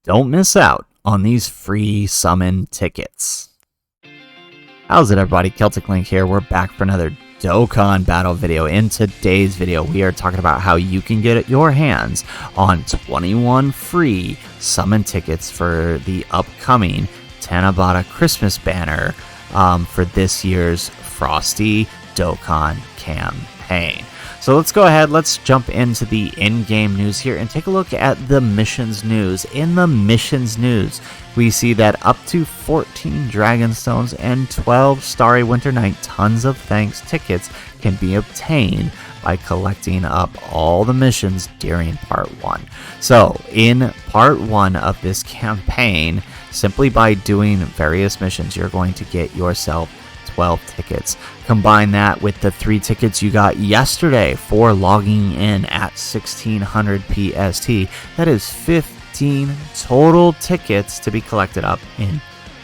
Don't miss out on these free summon tickets. How's it, everybody? Celtic Link here. We're back for another Dokkan battle video. In today's video, we are talking about how you can get your hands on 21 free summon tickets for the upcoming Tanabata Christmas banner for this year's Frosty Dokkan campaign. So let's go ahead, let's jump into the in-game news here and take a look at the missions news. In the missions news, we see that up to 14 Dragonstones and 12 Starry Winter Night Tons of Thanks tickets can be obtained by collecting up all the missions during Part 1. So, in Part 1 of this campaign, simply by doing various missions, you're going to get yourself 12 tickets. Combine that with the 3 tickets you got yesterday for logging in at 1600 PST. That is 15 total tickets to be collected up in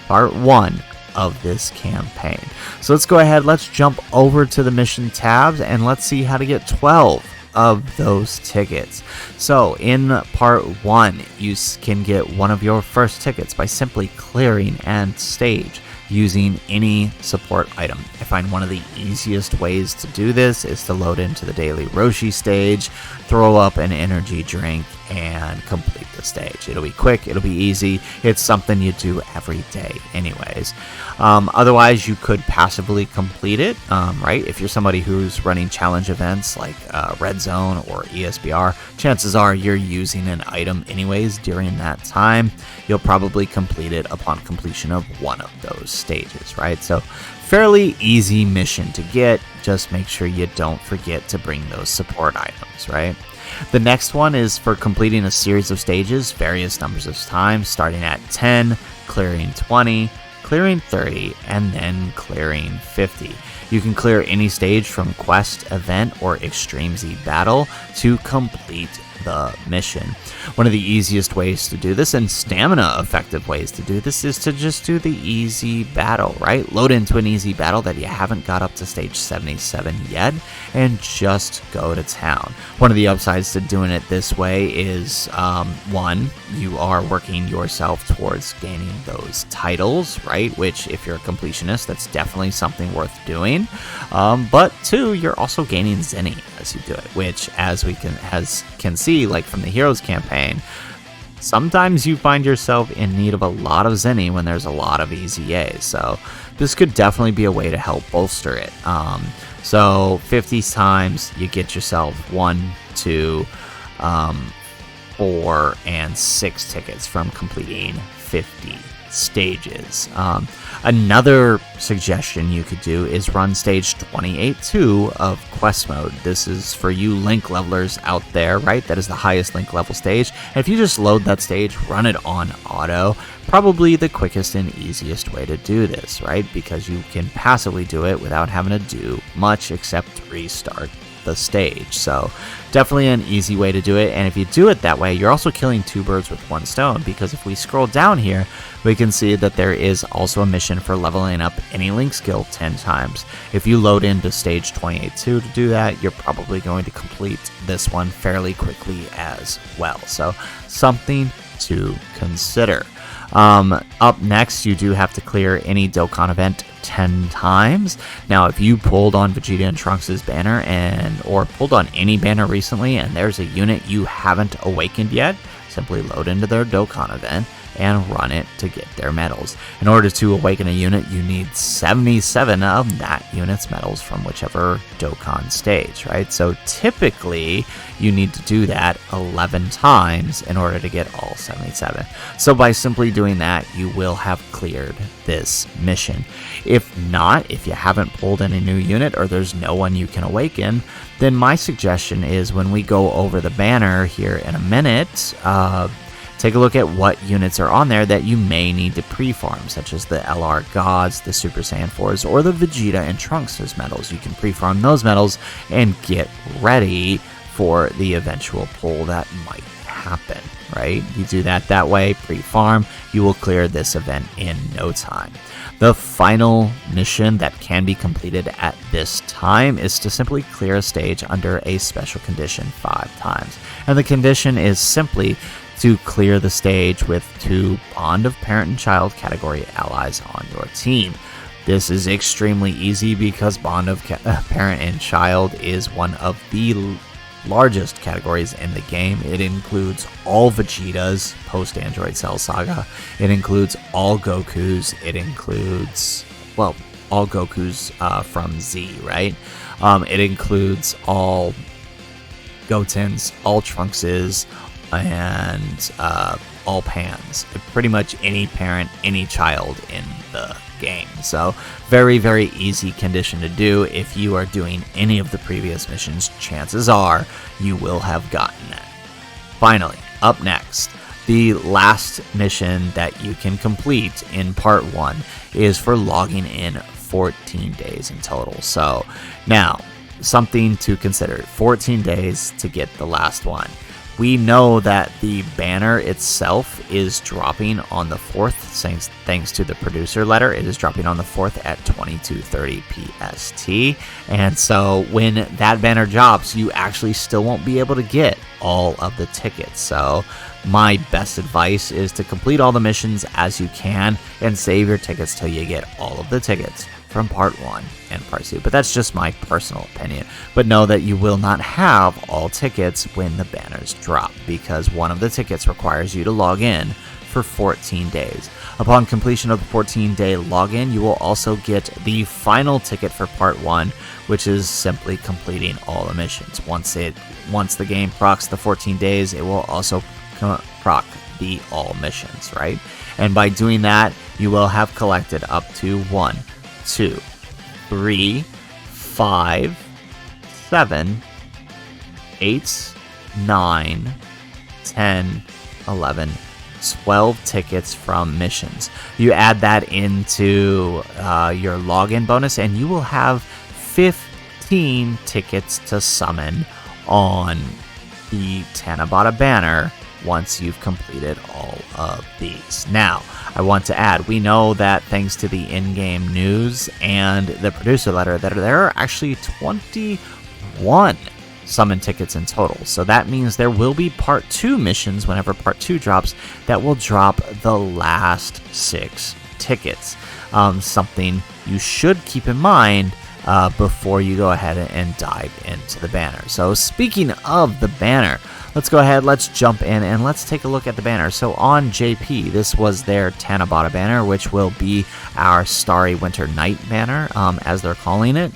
Part 1 of this campaign. So let's go ahead, let's jump over to the mission tabs and let's see how to get 12 of those tickets. So in Part 1, you can get one of your first tickets by simply clearing and stage using any support item. I find one of the easiest ways to do this is to load into the daily Roshi stage, throw up an energy drink, and complete the stage. It'll be quick, it'll be easy, it's something you do every day anyways. Otherwise, you could passively complete it, right? If you're somebody who's running challenge events like Red Zone or ESBR, chances are you're using an item anyways during that time. You'll probably complete it upon completion of one of those stages, right? So fairly easy mission to get. Just make sure you don't forget to bring those support items, right? The next one is for completing a series of stages, various numbers of times, starting at 10, clearing 20, clearing 30, and then clearing 50. You can clear any stage from quest, event, or extreme Z battle to complete the mission. One of the easiest ways to do this, and stamina effective ways to do this, is to just do the easy battle, right? Load into an easy battle that you haven't got up to stage 77 yet and just go to town. One of the upsides to doing it this way is one, you are working yourself towards gaining those titles, right? Which, if you're a completionist, that's definitely something worth doing. But two, you're also gaining Zenny as you do it, which, as we can see, like from the Heroes campaign, sometimes you find yourself in need of a lot of Zenny when there's a lot of EZAs. So this could definitely be a way to help bolster it. So 50 times you get yourself 1, 2, 4, and 6 tickets from completing 50 stages. Another suggestion you could do is run stage 28-2 of quest mode. This is for you link levelers out there, right? That is the highest link level stage. And if you just load that stage, run it on auto, probably the quickest and easiest way to do this, right? Because you can passively do it without having to do much except restart the stage. So definitely an easy way to do it, and if you do it that way, you're also killing 2 birds with 1 stone, because if we scroll down here, we can see that there is also a mission for leveling up any link skill 10 times. If you load into stage 28-2 to do that, you're probably going to complete this one fairly quickly as well. So something to consider. Up next, you do have to clear any Dokkan event 10 times. Now, if you pulled on Vegeta and Trunks' banner or pulled on any banner recently and there's a unit you haven't awakened yet, simply load into their Dokkan event and run it to get their medals. In order to awaken a unit, you need 77 of that unit's medals from whichever Dokkan stage, right? So typically, you need to do that 11 times in order to get all 77. So by simply doing that, you will have cleared this mission. If not, if you haven't pulled in a new unit or there's no one you can awaken, then my suggestion is when we go over the banner here in a minute, take a look at what units are on there that you may need to pre-farm, such as the LR Gods, the Super Saiyan 4s, or the Vegeta and Trunks' medals. You can pre-farm those medals and get ready for the eventual pull that might happen, right? You do that way, pre-farm, you will clear this event in no time. The final mission that can be completed at this time is to simply clear a stage under a special condition 5 times. And the condition is simply to clear the stage with 2 Bond of Parent and Child category allies on your team. This is extremely easy because Bond of Parent and Child is one of the largest categories in the game. It includes all Vegetas post Android Cell Saga. It includes all Gokus. It includes, well, all Gokus from Z, right? It includes all Gotens, all Trunkses, and all Pans. Pretty much any parent, any child in the game. So very, very easy condition to do. If you are doing any of the previous missions, chances are you will have gotten it. Finally, up next, the last mission that you can complete in part 1 is for logging in 14 days in total. So now, something to consider, 14 days to get the last one. We know that the banner itself is dropping on the 4th, thanks to the producer letter. It is dropping on the 4th at 22:30 PST. And so when that banner drops, you actually still won't be able to get all of the tickets. So my best advice is to complete all the missions as you can and save your tickets till you get all of the tickets from part 1 and part 2. But that's just my personal opinion. But know that you will not have all tickets when the banners drop, because one of the tickets requires you to log in for 14 days. Upon completion of the 14-day login, you will also get the final ticket for part 1, which is simply completing all the missions. Once the game procs the 14 days, it will also proc the all missions, right? And by doing that, you will have collected up to 1, 2, 3, 5, 7, 8, 9, 10, 11, 12 tickets from missions. You add that into your login bonus, and you will have 15 tickets to summon on the Tanabata banner once you've completed all of these. Now, I want to add, we know that thanks to the in-game news and the producer letter, that there are actually 21 summon tickets in total. So that means there will be part 2 missions whenever part 2 drops that will drop the last 6 tickets. Something you should keep in mind before you go ahead and dive into the banner. So speaking of the banner, let's go ahead, let's jump in and let's take a look at the banner. So on JP, this was their Tanabata banner, which will be our Starry Winter Night banner, as they're calling it.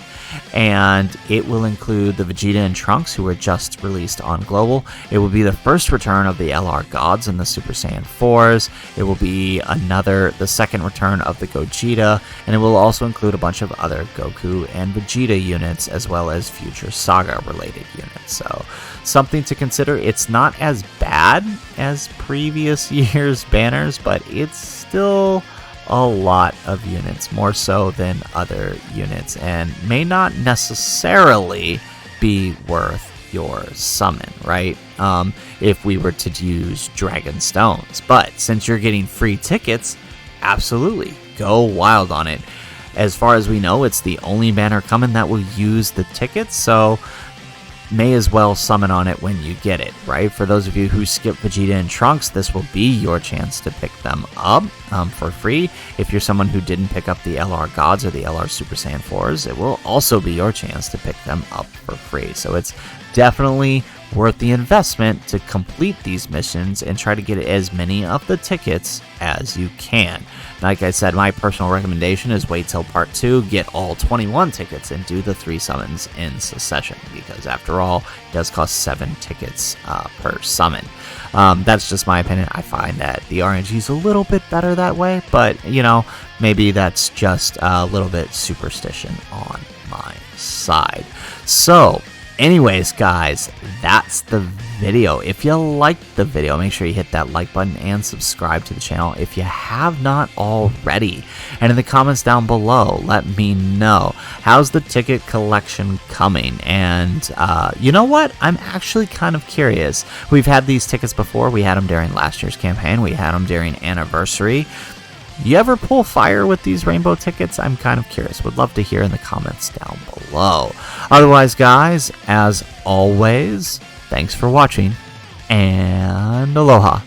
And it will include the Vegeta and Trunks, who were just released on Global. It will be the first return of the LR Gods and the Super Saiyan 4s. It will be the second return of the Gogeta, and it will also include a bunch of other Goku and Vegeta units, as well as future Saga related units. So something to consider. It's not as bad as previous year's banners, but it's still a lot of units, more so than other units, and may not necessarily be worth your summon, right? If we were to use Dragon Stones. But since you're getting free tickets, absolutely, go wild on it. As far as we know, it's the only banner coming that will use the tickets, so may as well summon on it when you get it, right? For those of you who skip Vegeta and Trunks, this will be your chance to pick them up for free. If you're someone who didn't pick up the LR Gods or the LR Super Saiyan 4s, it will also be your chance to pick them up for free. So it's definitely worth the investment to complete these missions and try to get as many of the tickets as you can. Like I said, my personal recommendation is wait till part 2, get all 21 tickets, and do the 3 summons in succession, because after all, it does cost 7 tickets per summon. That's just my opinion. I find that the RNG is a little bit better that way, but, you know, maybe that's just a little bit superstition on my side. So, anyways, guys, that's the video. If you liked the video, make sure you hit that like button and subscribe to the channel if you have not already. And in the comments down below, let me know, how's the ticket collection coming? And you know what? I'm actually kind of curious. We've had these tickets before. We had them during last year's campaign. We had them during Anniversary. You ever pull fire with these rainbow tickets? I'm kind of curious. Would love to hear in the comments down below. Otherwise, guys, as always, thanks for watching, and aloha.